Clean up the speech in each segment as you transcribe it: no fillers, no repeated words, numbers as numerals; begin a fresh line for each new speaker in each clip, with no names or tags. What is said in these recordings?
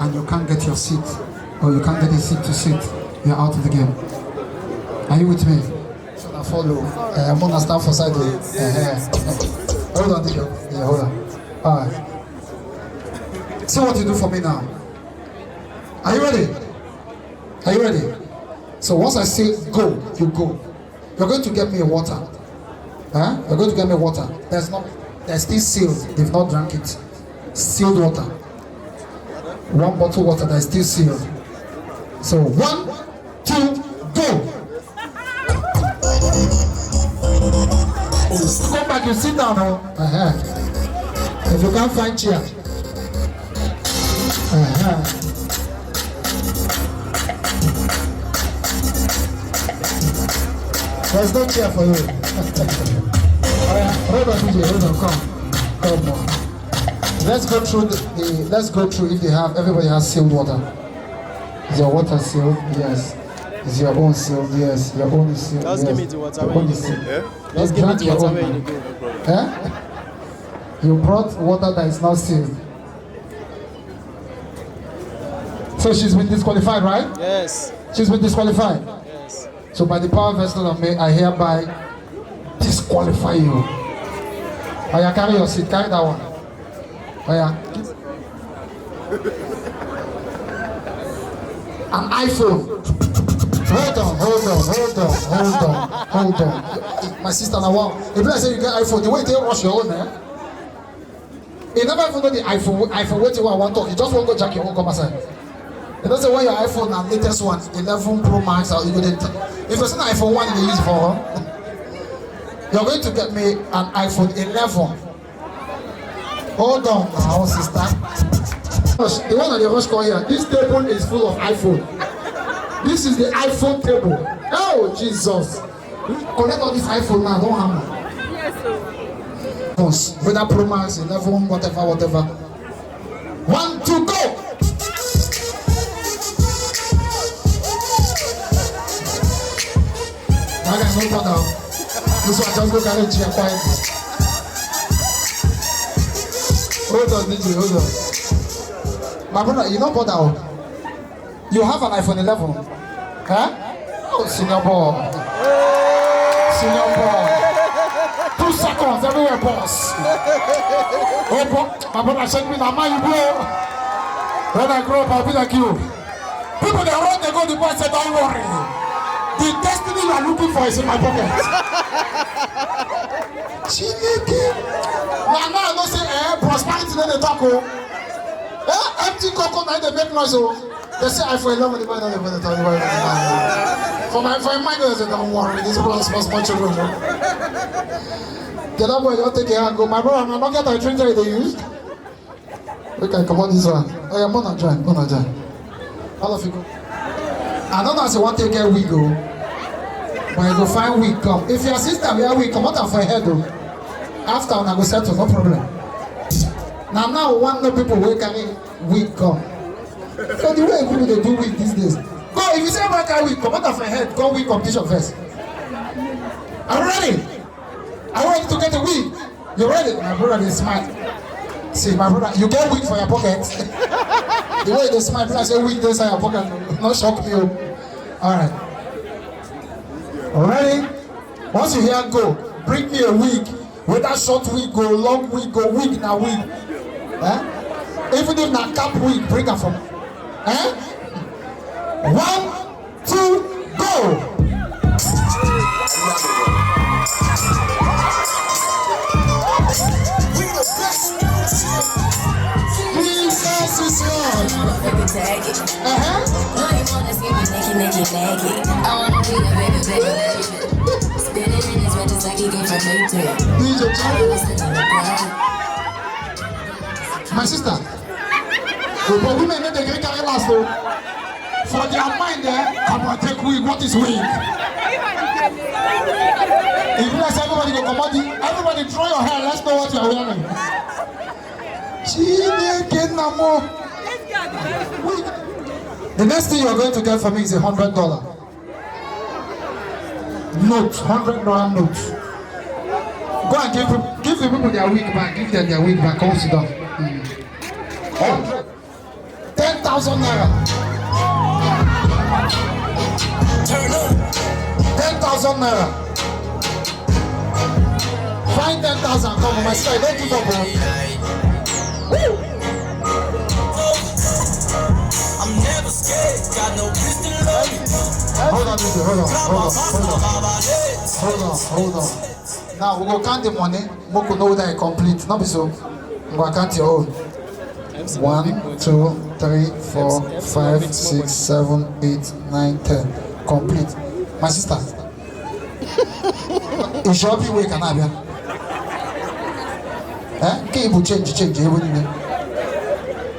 and you can't get your seat, or you can't get a seat to sit, you're out of the game. Are you with me? Should I follow? I'm gonna stand for side. Hold on, Nico. Yeah, hold on. Alright. See what you do for me now. Are you ready? Are you ready? So once I say go, you go. You're going to get me a water. Huh? You're going to get me water. There's still sealed. They've not drank it. Sealed water. One bottle water that is still sealed. So 1, 2, go. Come back, you sit down now. If you can't find chair. There's no chair for you. Hold on, DJ, hold on, come on. Let's go through let's go through if they have, everybody has sealed water. Is your water sealed? Yes. Is your own sealed? Yes. Your own is sealed.
Just give me the water when you go.
Just
give me the water when you go.
You brought water that is not sealed. So she's been disqualified, right?
Yes.
She's been disqualified.
Yes.
So by the power vested on me, I hereby disqualify you. Oh yeah, carry your seat, carry that one. Oh yeah. An iPhone. Hold on. My sister now, if I say you get iPhone, the way they rush your own, you never even know the iPhone wait till I want to talk. You just want to go jack your own come aside. You don't say when your iPhone now latest one, 11 Pro Max, or you go if it's an iPhone 1 you use for, you're going to get me an iPhone 11. Hold on now, sister. The one that they rush call here, this table is full of iPhone. This is the iPhone table. Oh Jesus! Collect all this iPhone now, don't hammer. Yes, sir. Whether Pro Max, 11, whatever. 1, 2, go! I got no bother. This one just go carry chair quietly. Hold on, DJ, hold on. My brother, you don't bother. You have an iPhone 11. Huh? Oh, senior boy. 2 seconds, everywhere, boss. Oh, my brother, check me now, man, you blow. When I grow up, I'll be like you. People, they run, they go, the boy say, don't worry. The destiny you are looking for is in my pocket. Now I don't say, prosperity, then they talk, empty cocoa, now they make noise, They say iPhone 11, they might not even tell you. For my mind, they say, don't worry, this place must much children. The other boy, don't take care and go. My brother, I'm not getting a drinker they use. Okay, come on, this one. Oh, yeah, Mona join. All of you go. I don't know if you want to take a wig, but you go find wig come. If your sister wear wig, come out for her head, though. After, I go settle, no problem. Now, one no people will carry wig come. So the way people they do wig these days. Go, if you say about carry wig, come out for her head, go wig competition first. I'm ready. I want you to get a wig. You ready? My brother is smart. See, my brother, you get wig for your pocket. The way they smile, I say wig inside your pocket, not shock you. Alright. Ready? Once you hear go, bring me a wig. Whether short wig go, long wig go, wig na wig. Even if na cap wig, bring her from. 1, 2, go! My sister, the women need the Greek last though. For their mind there, come on, take wig. What is wig? If you let everybody go, come on, everybody draw your hair. Let's know what you are wearing. The next thing you're going to get from me is $100 note, $100 note. Go and give the people their wig back. Give them their wig back. Come sit down. 10 10,000 naira. 10,000 naira. Find 10,000. Come on, my side. Don't give up, bro. Woo!
I'm never scared. Got no pistol on me.
Hold on, DJ. Hold on. Now we go count the money. Moko know that I complete. Not be so. We go count your own. 1, 2, 3, 4, 5, 6, 7, 8, 9, 10. Complete. My sister. It shall be way can I be? Can you change?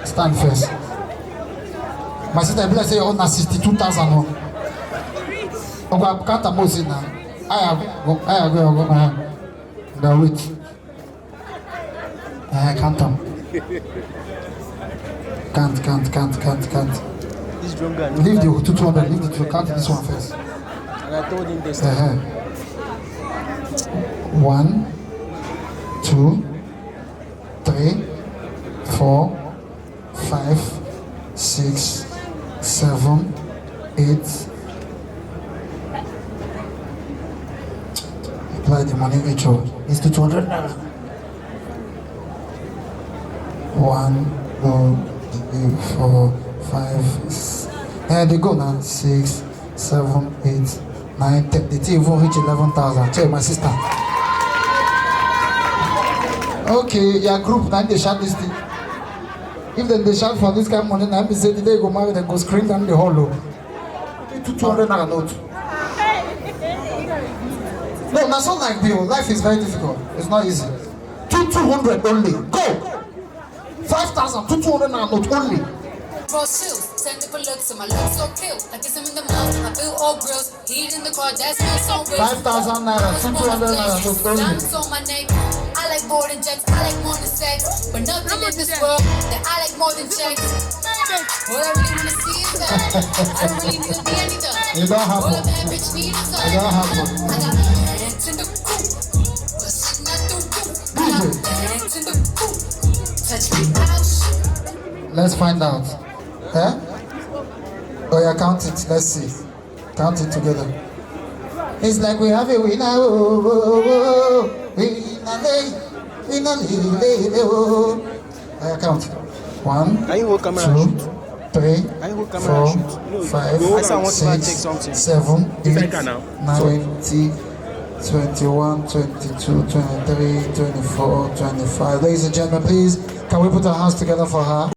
Stand first. My sister, let's say you own 62,000. I can't most in now. I go my the wait. I can't. Can't.
This drum guy.
Leave the 200, leave the 200, count this one first.
And I told him this.
1, 2, 3, 4, 5, 6, 7, 8. Apply the money each one. It's 200 now. 1, 2, 3, 4, 5, 6. They go now. 6, 7, 8, 9, 10. The team won't reach 11,000. Check my sister. Okay, your group now they shout this thing. If they shout for this kind of money, I say they go marry, they go scream down the hollow. 200 naira note. No, that's not like bill. Life is very difficult. It's not easy. 200 only. Go. 5,000. 200 naira note only.
Send for looks and my looks so kill. I kiss him in the mouth, I feel all grills. Heat in the car, that smells so real.
5,000 naira, 200 naira note only.
Diamonds on my neck. I like more than jets, I like more than sex. But nothing in this world that I like more than checks. What I really wanna see is that I don't really need to be anything.
You don't have
All
one.
a bad bitch need is
You don't have one.
I got hands in the coop, but sitting at the roof. I got hands in the coop, touch me out.
Let's find out. Oh yeah, count it. Let's see. Count it together. It's like we have a winner. Oh, winner. Oh yeah, count. 1,
Can you hold camera
2,
and shoot?
3,
Can you hold camera and
4,
shoot?
5,
I said I want to take
6,
something.
7, 8,
Second now.
9, 20, 21, 22, 23, 24, 25. Ladies and gentlemen, please, can we put our hands together for her?